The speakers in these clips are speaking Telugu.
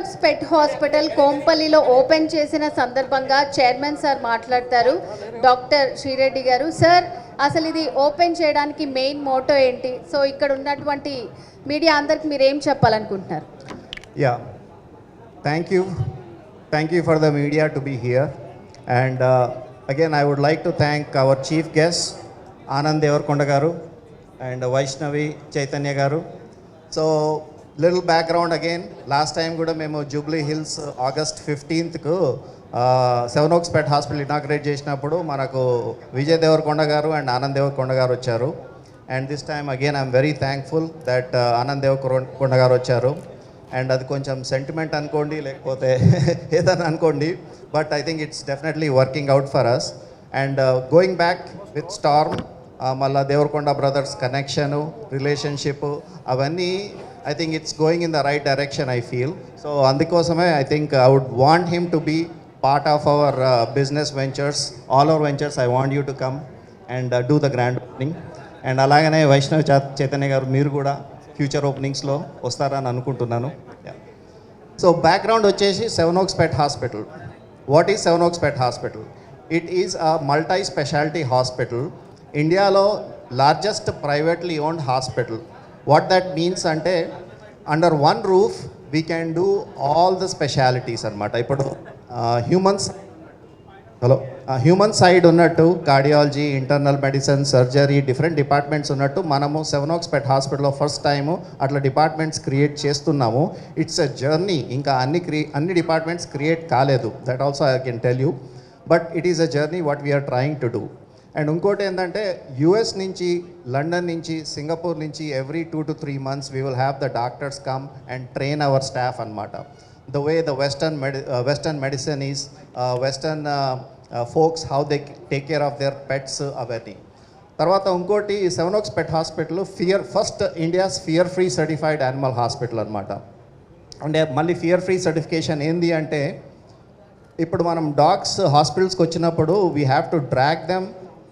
సెవెనోక్స్ పెట్ హాస్పిటల్ కోంపల్లిలో ఓపెన్ చేసిన సందర్భంగా చైర్మన్ సార్ మాట్లాడతారు. డాక్టర్ శ్రీరెడ్డి గారు, సార్ అసలు ఇది ఓపెన్ చేయడానికి మెయిన్ మోటో ఏంటి? సో ఇక్కడ ఉన్నటువంటి మీడియా అందరికి మీరు ఏం చెప్పాలనుకుంటున్నారు? Yeah, thank you for the media to be here. And again I would like to thank our chief guest Anand Devarakonda గారు అండ్ వైష్ణవి చైతన్య గారు. So little background again, last time కూడా మేము Jubilee Hills August 15th Sevenoaks pet hospital inaugurate చేసినప్పుడు మనకు విజయ్ దేవరకొండ గారు అండ్ ఆనంద్ దేవరకొండ గారు వచ్చారు. And this time again I'm very thankful that Anand Devarakonda garu వచ్చారు. అండ్ అది కొంచెం సెంటిమెంట్ అనుకోండి, లేకపోతే ఏదైనా అనుకోండి, but I think it's definitely working out for us. And going back with storm, మళ్ళీ దేవరకొండ బ్రదర్స్ కనెక్షను, రిలేషన్షిప్, అవన్నీ I think it's going in the right direction I feel. So అందుకోసమే I think I would want him to be part of our business ventures, all our ventures. I want you to come and do the grand opening. And alagane Vaishnav Chaitanya garu meer kuda future openings lo vastarani anukuntunnanu. So background vachesi Sevenoaks Pet Hospital. What is Sevenoaks Pet Hospital? It is a multi specialty hospital, India lo largest privately owned hospital. What that means ante under one roof we can do all the specialties anamata. Ippudu human side ఉన్నట్టు cardiology, internal medicine, surgery, different departments ఉన్నట్టు మనము సెవెనోక్స్ పెట్ హాస్పిటల్లో ఫస్ట్ టైము అట్లా డిపార్ట్మెంట్స్ క్రియేట్ చేస్తున్నాము. ఇట్స్ ఎ జర్నీ, ఇంకా అన్ని డిపార్ట్మెంట్స్ క్రియేట్ కాలేదు, that also I can tell you. But it is a journey what we are trying to do. And ఇంకోటి ఏంటంటే యుఎస్ నుంచి, లండన్ నుంచి, సింగపూర్ నుంచి every 2 to 3 months we will have the doctors come and train our staff అనమాట. The way the Western medicine is, Western folks, how they take care of their pets, avani. Tarvata unkoti Sevenoaks Pet Hospital first India's fear free certified animal hospital anamata. And malli fear free certification endi ante, ippudu manam dogs hospitals ki vachinappudu we have to drag them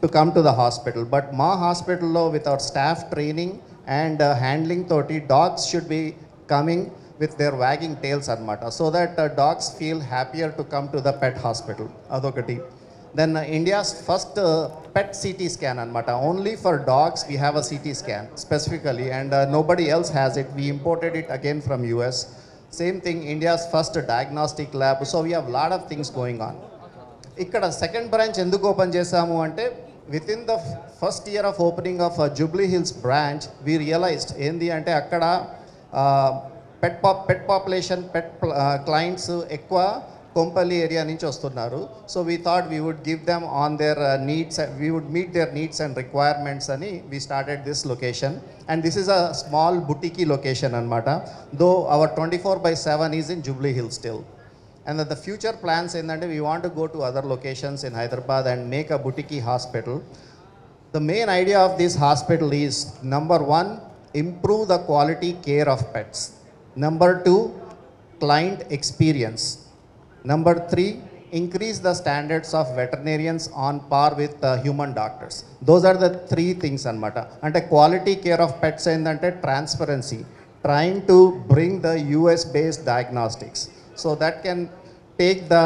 to come to the hospital, but ma hospital lo with our staff training and handling toti dogs should be coming with their wagging tails anamata, so that dogs feel happier to come to the pet hospital. Adokati. Then India's first pet CT scan anamata. Only for dogs we have a CT scan specifically, and nobody else has it. We imported it again from US. Same thing, India's first diagnostic lab. So we have a lot of things going on. Ikkada second branch enduku open chesamu ante, within the first year of opening of Jubilee Hills branch we realized endi ante akkada pet population, clients ఎక్కువ కొంపల్లి ఏరియా నుంచి వస్తున్నారు. So we thought we would give them on their needs, we would meet their needs and requirements అని we started this location. And this is a small boutique location అనమాట, though our 24/7 is in Jubilee Hills still. And the future plans ఏంటంటే we want to go to other locations in Hyderabad and make a boutique hospital. The main idea of this hospital is number 1, improve the quality care of pets. Number 2, client experience. Number 3, increase the standards of veterinarians on par with human doctors. Those are the 3 things anamata. Ante quality care of pets endante transparency, trying to bring the US based diagnostics so that can take the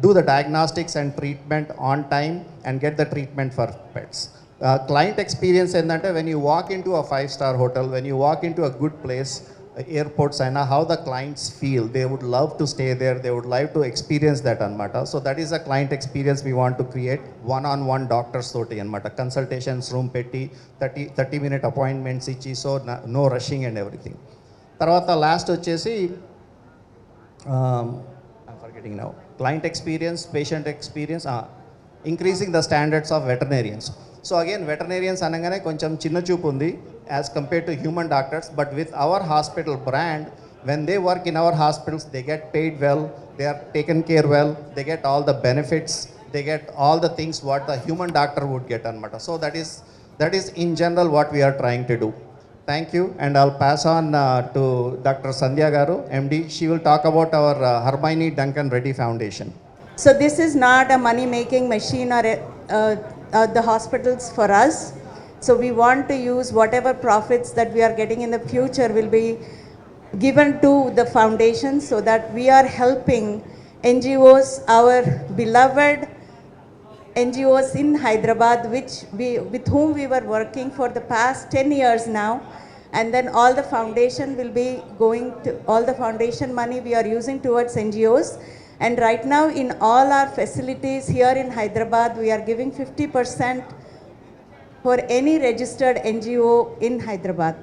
do the diagnostics and treatment on time and get the treatment for pets. Client experience endante when you walk into a 5-star hotel, when you walk into a good place, airports, and how the clients feel, they would love to stay there, they would like to experience that anamata. So that is a client experience we want to create. One-on-one doctors toti anamata, consultations room petti 30-minute appointments ichi, so no rushing and everything. Tarvata last vachesi I'm forgetting now, client experience, patient experience, increasing the standards of veterinarians. So again, veterinarians anangane koncham chinna చూపు ఉంది as compared to human doctors, but with our hospital brand, when they work in our hospitals they get paid well, they are taken care well, they get all the benefits, they get all the things what the human doctor would get anamata. So that is in general what we are trying to do. Thank you, and I'll pass on to Dr. Sandhya garu, MD. She will talk about our Hermione Duncan Reddy Foundation. So this is not a money making machine or the hospitals for us. So we want to use whatever profits that we are getting in the future will be given to the foundation so that we are helping NGOs, our beloved NGOs in Hyderabad, with whom we were working for the past 10 years now. And then all the foundation will be going to, all the foundation money we are using towards NGOs. And right now in all our facilities here in Hyderabad, we are giving 50% for any registered NGO in Hyderabad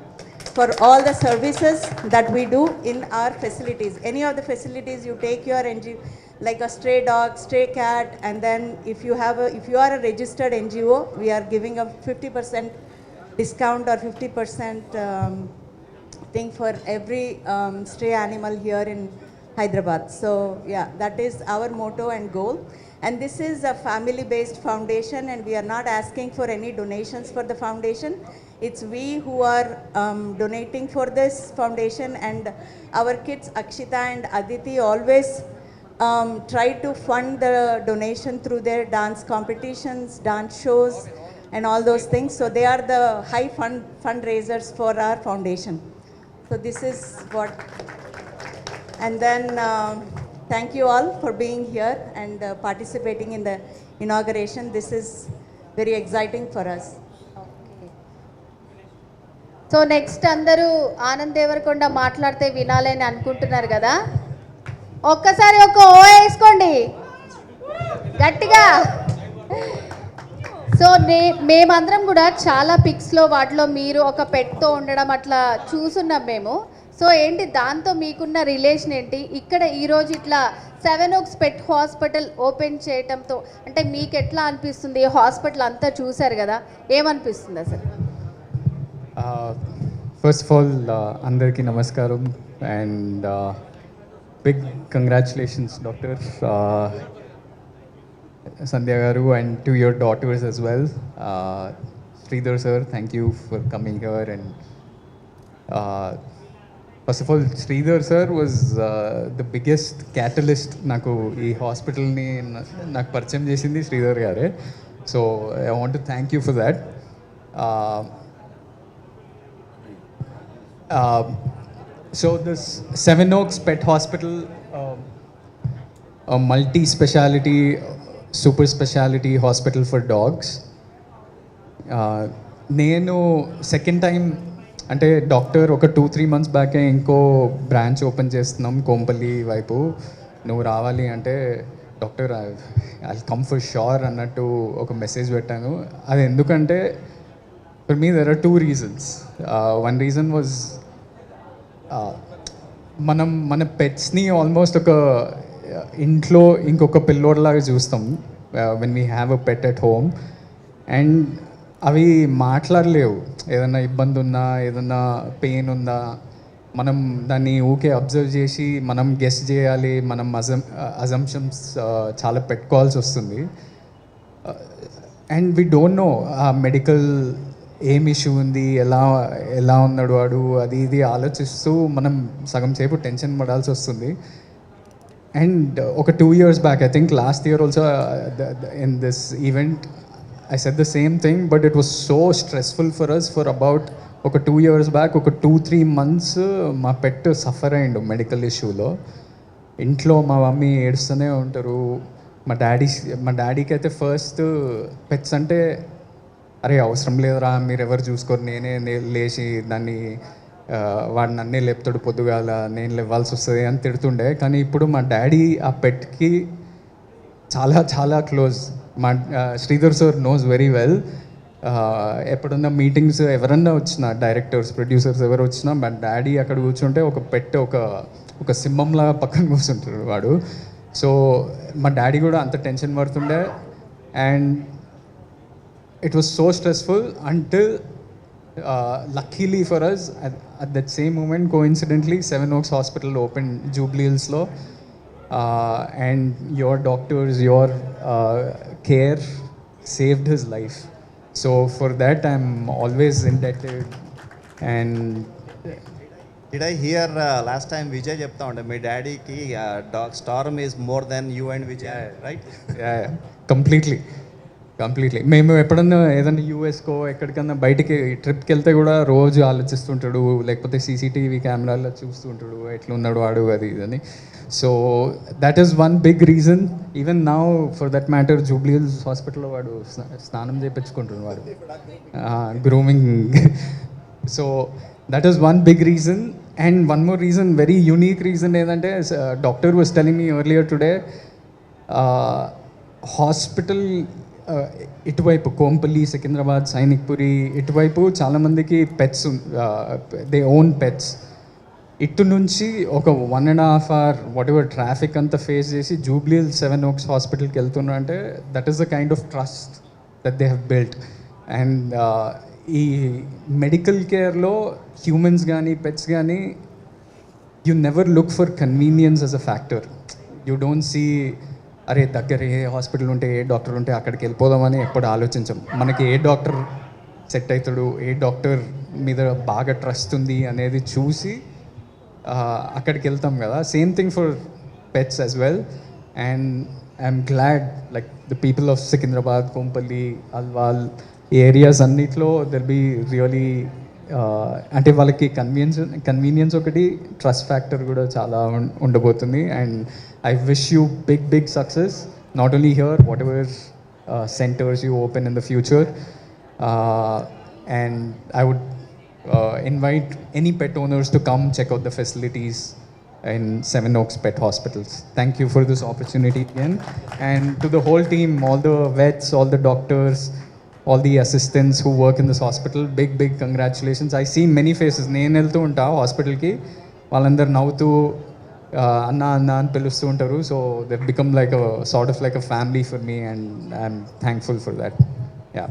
for all the services that we do in our facilities. Any of the facilities you take your NGO, like a stray dog, stray cat, and then if you are a registered NGO, we are giving a 50% discount or 50% thing for every stray animal here in Hyderabad. So yeah, that is our motto and goal. And this is a family-based foundation, and we are not asking for any donations for the foundation. It's we who are donating for this foundation, and our kids Akshita and Aditi always try to fund the donation through their dance competitions, dance shows, and all those things. So they are the high fundraisers for our foundation. So this is what, and then thank you all for being here and participating in the inauguration. This is very exciting for us. So next అందరూ ఆనంద్ దేవరకొండ మాట్లాడితే వినాలని అనుకుంటున్నారు కదా, ఒక్కసారి ఒక ఓ వేసుకోండి గట్టిగా. సో మేమందరం కూడా చాలా పిక్స్లో వాటిలో మీరు ఒక పెట్తో ఉండడం అట్లా చూసున్నాం మేము. సో ఏంటి దాంతో మీకున్న రిలేషన్ ఏంటి? ఇక్కడ ఈరోజు ఇట్లా 7 Oaks పెట్ హాస్పిటల్ ఓపెన్ చేయటంతో అంటే మీకు ఎట్లా అనిపిస్తుంది? హాస్పిటల్ అంతా చూశారు కదా, ఏమనిపిస్తుంది అసలు? ఫస్ట్ ఆఫ్ ఆల్ అందరికీ నమస్కారం అండ్ బిగ్ కంగ్రాచులేషన్స్ డాక్టర్ సంధ్య గారు and to your daughters as well. Sridhar sir, thank you for coming here. And first of all, Sridhar sir was the biggest catalyst నాకు ఈ హాస్పిటల్ని నాకు పరిచయం చేసింది శ్రీధర్ గారే. So I want to thank you for that. So this 7 Oaks Pet Hospital, a multi-speciality, super speciality hospital for dogs. నేను సెకండ్ టైం అంటే డాక్టర్ ఒక 2-3 months బ్యాకే ఇంకో బ్రాంచ్ ఓపెన్ చేస్తున్నాం కోంపల్లి వైపు, నువ్వు రావాలి అంటే doctor I come for sure అన్నట్టు ఒక మెసేజ్ పెట్టాను. అది ఎందుకంటే for me there are 2 reasons. One reason was మనం మన పెట్స్ని ఆల్మోస్ట్ ఒక ఇంట్లో ఇంకొక పిల్లోడ్లాగా చూస్తాం when we have a pet at home. And అవి మాట్లాడలేవు, ఏదన్నా ఇబ్బంది ఉన్నా ఏదన్నా పెయిన్ ఉందా మనం దాన్ని ఊకే అబ్జర్వ్ చేసి మనం గెస్ చేయాలి, మనం అజంప్షన్స్ చాలా పెట్టుకోవాల్సి వస్తుంది. అండ్ వీ డోంట్ నో ఆ మెడికల్ ఏం ఇష్యూ ఉంది, ఎలా ఉన్నాడు వాడు, అది ఇది ఆలోచిస్తూ మనం సగం సేపు టెన్షన్ పడాల్సి వస్తుంది. అండ్ ఒక 2 years back, I think last year also in this event I said the same thing, but it was so stressful for us for about ఒక 2 years బ్యాక్ ఒక 2-3 months మా పెట్ సఫర్ అయ్యిండు మెడికల్ ఇష్యూలో. ఇంట్లో మా మమ్మీ ఏడుస్తూనే ఉంటారు. మా డాడీకి అయితే ఫస్ట్ పెట్స్ అంటే అరే అవసరం లేదురా, మీరు ఎవరు చూసుకోరు, నేనే లేచి దాన్ని వాడు నన్నే లేపుతాడు పొద్దుగాల, నేను లేవాల్సి వస్తుంది అని తిడుతుండే. కానీ ఇప్పుడు మా డాడీ ఆ పెట్కి చాలా చాలా క్లోజ్. మా Sridhar sir knows very well. ఎప్పుడున్న మీటింగ్స్ ఎవరన్నా వచ్చినా, డైరెక్టర్స్ ప్రొడ్యూసర్స్ ఎవరు వచ్చినా మా డాడీ అక్కడ కూర్చుంటే ఒక పెట్ ఒక సింహంలాగా పక్కన కూర్చుంటాడు వాడు. సో మా డాడీ కూడా అంత టెన్షన్ పడుతుండే. And it was so stressful until luckily for us at that same moment coincidentally 7 Oaks Hospital opened Jubilee Hills lo, and your doctors, your care saved his life. So for that I'm always indebted. And Did I hear last time Vijay చెప్తా ఉండే మీ డాడీకి dog Storm is more than you and Vijay, right? yeah, completely. Completely. మేము ఎప్పుడన్నా ఏదైనా యూఎస్కో ఎక్కడికన్నా బయటికి ట్రిప్కి వెళ్తే కూడా రోజు ఆలోచిస్తుంటాడు, లేకపోతే సీసీటీవీ కెమెరాలో చూస్తుంటాడు ఎట్లున్నాడు వాడు అది ఇదని. So that is one big reason. Even now for that matter Jubilee Hills హాస్పిటల్లో వాడు స్నానం చేయించుకుంటున్నాడు వాడు, grooming. So that is one big reason. And one more reason, very unique reason ఏంటంటే, doctor was telling me earlier today, hospital ఇటువైపు కోంపల్లి, సికింద్రాబాద్, సైనిక్పురి ఇటువైపు చాలామందికి పెట్స్, దే ఓన్ పెట్స్. ఇటు నుంచి ఒక 1.5 hour వాట్ ఎవర్ ట్రాఫిక్ అంతా ఫేస్ చేసి జూబ్లీ హిల్స్ 7 Oaks హాస్పిటల్కి వెళ్తున్నా అంటే that is the kind of trust that they have built. And ఈ మెడికల్ కేర్లో హ్యూమన్స్ కానీ పెట్స్ కానీ, you never look for convenience as a factor. You don't see అరే దగ్గర ఏ హాస్పిటల్ ఉంటే, ఏ డాక్టర్ ఉంటే అక్కడికి వెళ్ళిపోదామని ఎప్పుడు ఆలోచించం. మనకి ఏ డాక్టర్ సెట్ అవుతాడు, ఏ డాక్టర్ మీద బాగా ట్రస్ట్ ఉంది అనేది చూసి అక్కడికి వెళ్తాం కదా. Same thing for pets as well. And I'm glad like the people of Secunderabad, Kompally, Alwal ఈ ఏరియాస్ అన్నిట్లో దెర్ బీ రియలీ, అంటే వాళ్ళకి కన్వీనియన్స్ ఒకటి, ట్రస్ట్ ఫ్యాక్టర్ కూడా చాలా ఉండబోతుంది. And I wish you big success, not only here, whatever centers you open in the future. And I would invite any pet owners to come check out the facilities in 7 Oaks Pet Hospitals. Thank you for this opportunity again. And to the whole team, all the vets, all the doctors, all the assistants who work in this hospital, big congratulations. I see many faces. నేను వెళ్తూ ఉంటా హాస్పిటల్కి, వాళ్ళందరూ నవ్వుతూ అన్న అని పిలుస్తూ ఉంటారు. So they become like sort of like a family for me, and I'm thankful for that. Yeah,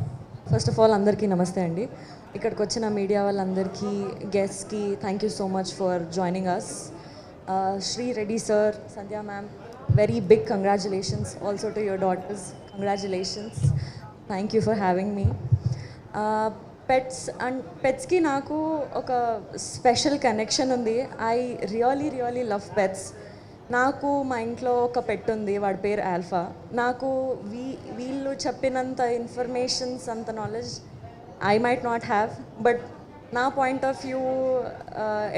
first of all అందరికీ నమస్తే అండి. ఇక్కడికి వచ్చిన మీడియా వాళ్ళందరికీ, గెస్ట్కి thank you so much for joining us. Shri Reddy sir, Sandhya ma'am, very big congratulations. Also to your daughters, congratulations. Thank you for having me. పెట్స్కి నాకు ఒక స్పెషల్ కనెక్షన్ ఉంది. I really love pets. నాకు మా ఇంట్లో ఒక పెట్ ఉంది, వాడి పేరు ఆల్ఫా. నాకు వీళ్ళు చెప్పినంత ఇన్ఫర్మేషన్స్, అంత knowledge I might not have, but నా పాయింట్ ఆఫ్ వ్యూ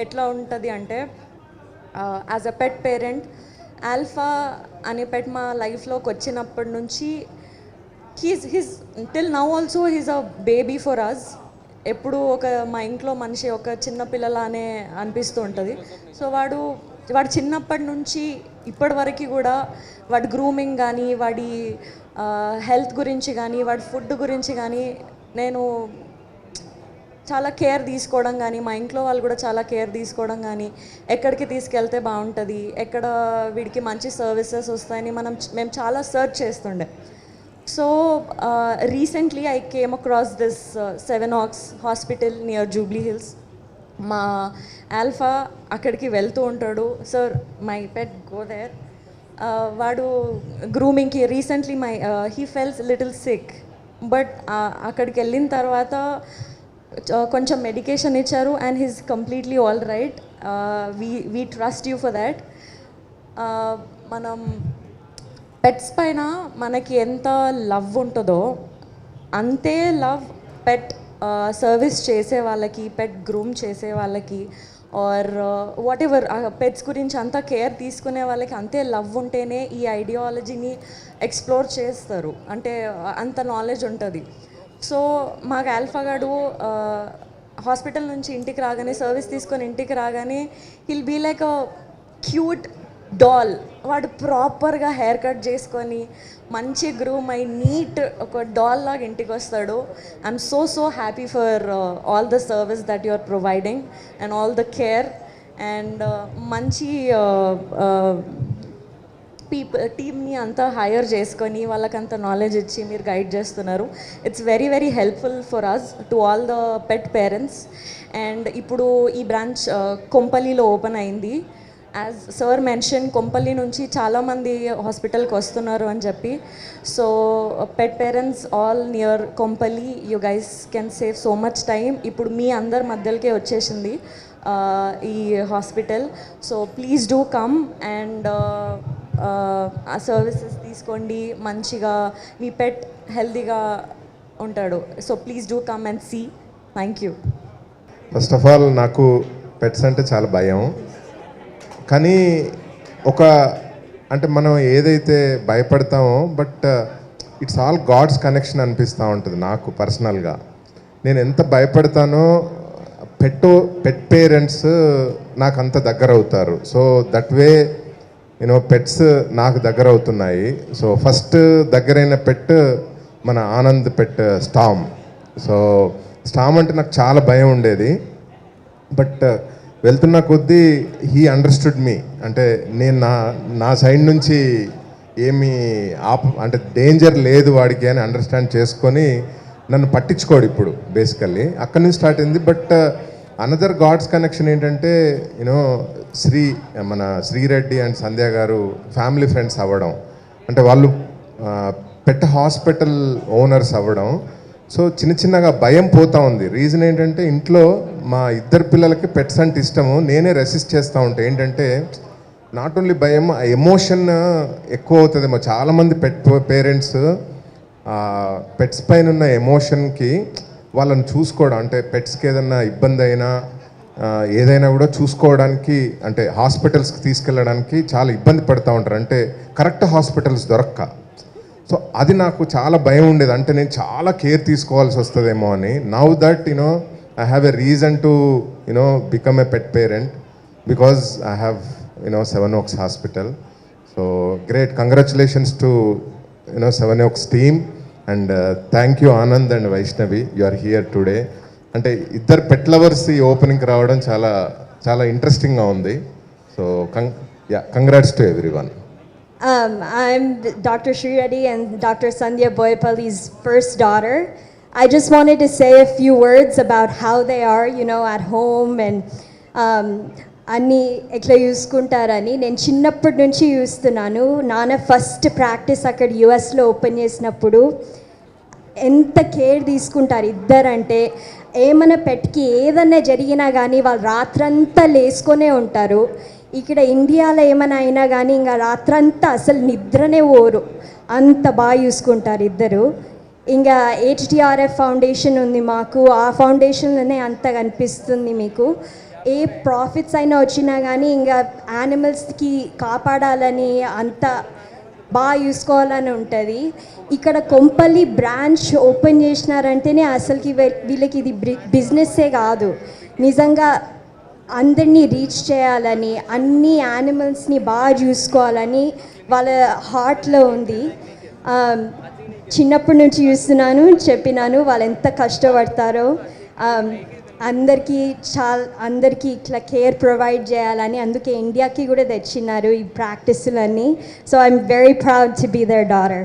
ఎట్లా ఉంటుంది అంటే, as a pet parent, alpha అనే పెట్ మా లైఫ్లోకి వచ్చినప్పటి నుంచి he's till now also he's a baby for us. ఎప్పుడు ఒక మా ఇంట్లో మనిషి ఒక చిన్న పిల్లలానే అనిపిస్తూ ఉంటుంది. సో వాడు చిన్నప్పటి నుంచి ఇప్పటి వరకు కూడా వాడి గ్రూమింగ్ కానీ, వాడి హెల్త్ గురించి కానీ, వాడి ఫుడ్ గురించి కానీ నేను చాలా కేర్ తీసుకోవడం కానీ, మా ఇంట్లో వాళ్ళు కూడా చాలా కేర్ తీసుకోవడం కానీ, ఎక్కడికి తీసుకెళ్తే బాగుంటుంది, ఎక్కడ వీడికి మంచి సర్వీసెస్ వస్తాయని మేము చాలా సర్చ్ చేస్తుండే. So recently I came across this 7 Oaks hospital near Jubilee Hills. మా ఆల్ఫా అక్కడికి వెళ్తూ ఉంటాడు. Sir my pet go there. వాడు గ్రూమింగ్కి recently he fells little sick, but అక్కడికి వెళ్ళిన తర్వాత కొంచెం మెడికేషన్ ఇచ్చారు and he's completely all right. We trust you for that. మనం పెట్స్ పైన మనకి ఎంత లవ్ ఉంటుందో అంతే లవ్ పెట్ సర్వీస్ చేసే వాళ్ళకి, పెట్ గ్రూమ్ చేసే వాళ్ళకి, ఆర్ వాట్ ఎవర్ పెట్స్ గురించి అంతా కేర్ తీసుకునే వాళ్ళకి అంతే లవ్ ఉంటేనే ఈ ఐడియాలజీని ఎక్స్ప్లోర్ చేస్తారు, అంటే అంత నాలెడ్జ్ ఉంటుంది. సో మాకు ఆల్ఫాగాడు హాస్పిటల్ నుంచి ఇంటికి రాగానే, సర్వీస్ తీసుకొని ఇంటికి రాగానే, he'll be like a cute doll. వాడు ప్రాపర్గా హెయిర్ కట్ చేసుకొని మంచి గ్రూమ్ అయి నీట్ ఒక డాల్ లాగా ఇంటికి వస్తాడు. I'm so happy for all the service that you are providing and all the care. And మంచి టీమ్ని అంతా హైర్ చేసుకొని వాళ్ళకంత నాలెడ్జ్ ఇచ్చి మీరు గైడ్ చేస్తున్నారు. It's very helpful for us to all the pet parents. And ఇప్పుడు ఈ బ్రాంచ్ కొంపల్లిలో ఓపెన్ అయింది. యాజ్ సార్ మెన్షన్, కొంపల్లి నుంచి చాలామంది హాస్పిటల్కి వస్తున్నారు అని చెప్పి. So pet parents all near Kompally, you guys can save so much time. ఇప్పుడు మీ అందరి మధ్యలోకే వచ్చేసింది ఈ hospital. So please do come and ఆ సర్వీసెస్ తీసుకోండి, మంచిగా మీ పెట్ హెల్తీగా ఉంటాడు. So please do come and see. Thank you. First of all నాకు పెట్స్ అంటే చాలా భయం. కానీ అంటే మనం ఏదైతే భయపడతామో but it's all God's connection అనిపిస్తూ ఉంటుంది నాకు పర్సనల్గా. నేను ఎంత భయపడతానో పెట్ పేరెంట్స్ నాకు అంత దగ్గర అవుతారు. సో దట్ వే పెట్స్ నాకు దగ్గర అవుతున్నాయి. సో ఫస్ట్ దగ్గరైన పెట్ మన ఆనంద్ పెట్ స్టామ్. సో స్టామ్ అంటే నాకు చాలా భయం ఉండేది. బట్ వెళ్తున్న కొద్దీ హీ అండర్స్టూడ్ మీ. అంటే నేను నా సైడ్ నుంచి ఏమీ అంటే డేంజర్ లేదు వాడికి అని అండర్స్టాండ్ చేసుకొని నన్ను పట్టించుకోడు ఇప్పుడు బేసికల్లీ. అక్కడి నుంచి స్టార్ట్ అయింది. బట్ అనదర్ గాడ్స్ కనెక్షన్ ఏంటంటే మన శ్రీరెడ్డి అండ్ సంధ్య గారు ఫ్యామిలీ ఫ్రెండ్స్ అవ్వడం, అంటే వాళ్ళు పెట్ హాస్పిటల్ ఓనర్స్ అవ్వడం. సో చిన్నగా భయం పోతూ ఉంది. రీజన్ ఏంటంటే ఇంట్లో మా ఇద్దరు పిల్లలకి పెట్స్ అంటే ఇష్టము, నేనే రెసిస్ట్ చేస్తూ ఉంటాను. ఏంటంటే నాట్ ఓన్లీ భయం, ఎమోషన్ ఎక్కువ అవుతుందేమో. చాలామంది పేరెంట్స్ పెట్స్ పైన ఉన్న ఎమోషన్కి వాళ్ళని చూసుకోవడం, అంటే పెట్స్కి ఏదైనా ఇబ్బంది అయినా ఏదైనా కూడా చూసుకోవడానికి, అంటే హాస్పిటల్స్కి తీసుకెళ్ళడానికి చాలా ఇబ్బంది పడుతూ ఉంటారు, అంటే కరెక్ట్ హాస్పిటల్స్ దొరక్క. సో అది నాకు చాలా భయం ఉండేది, అంటే నేను చాలా కేర్ తీసుకోవాల్సి వస్తుందేమో అని. Now that I have a reason to become a pet parent because I have Seven Oaks Hospital. So great, congratulations to Seven Oaks team, and thank you Anand and Vaishnavi, you are here today. అంటే ఇద్దరు పెట్ లవర్స్ ఈ ఓపెనింగ్కి రావడం చాలా చాలా ఇంట్రెస్టింగ్గా ఉంది. So congrats to everyone. I'm Dr. Sri Reddy and Dr. Sandhya Boyapalli's first daughter. I just wanted to say a few words about how they are, at home and అన్నీ ఎట్లా చూసుకుంటారని. నేను చిన్నప్పటి నుంచి చూస్తున్నాను. నాన్న ఫస్ట్ ప్రాక్టీస్ అక్కడ యుఎస్లో ఓపెన్ చేసినప్పుడు ఎంత కేర్ తీసుకుంటారు ఇద్దరంటే. ఏమైనా పెట్కి ఏదన్నా జరిగినా కానీ వాళ్ళు రాత్రంతా లేసుకొనే ఉంటారు. ఇక్కడ ఇండియాలో ఏమైనా అయినా కానీ ఇంకా రాత్రంతా అసలు నిద్రనే పోరు, అంత బాగా చూసుకుంటారు ఇద్దరు. ఇంకా HTRF ఫౌండేషన్ ఉంది మాకు, ఆ ఫౌండేషన్లోనే అంత కనిపిస్తుంది మీకు. ఏ ప్రాఫిట్స్ అయినా వచ్చినా కానీ ఇంకా యానిమల్స్కి కాపాడాలని అంత బాగా చూసుకోవాలని ఉంటుంది. ఇక్కడ కొంపల్లి బ్రాంచ్ ఓపెన్ చేసినారంటేనే అసలుకి వీళ్ళకి ఇది బిజినెస్సే కాదు, నిజంగా అందరినీ రీచ్ చేయాలని, అన్ని యానిమల్స్ని బాగా చూసుకోవాలని వాళ్ళ హార్ట్లో ఉంది. చిన్నప్పటి నుంచి చూస్తున్నాను, చెప్పినాను వాళ్ళు ఎంత కష్టపడతారో. అందరికీ ఇట్లా కేర్ ప్రొవైడ్ చేయాలని, అందుకే ఇండియాకి కూడా తెచ్చినారు ఈ ప్రాక్టీసులన్నీ. So I'm very proud to be their daughter.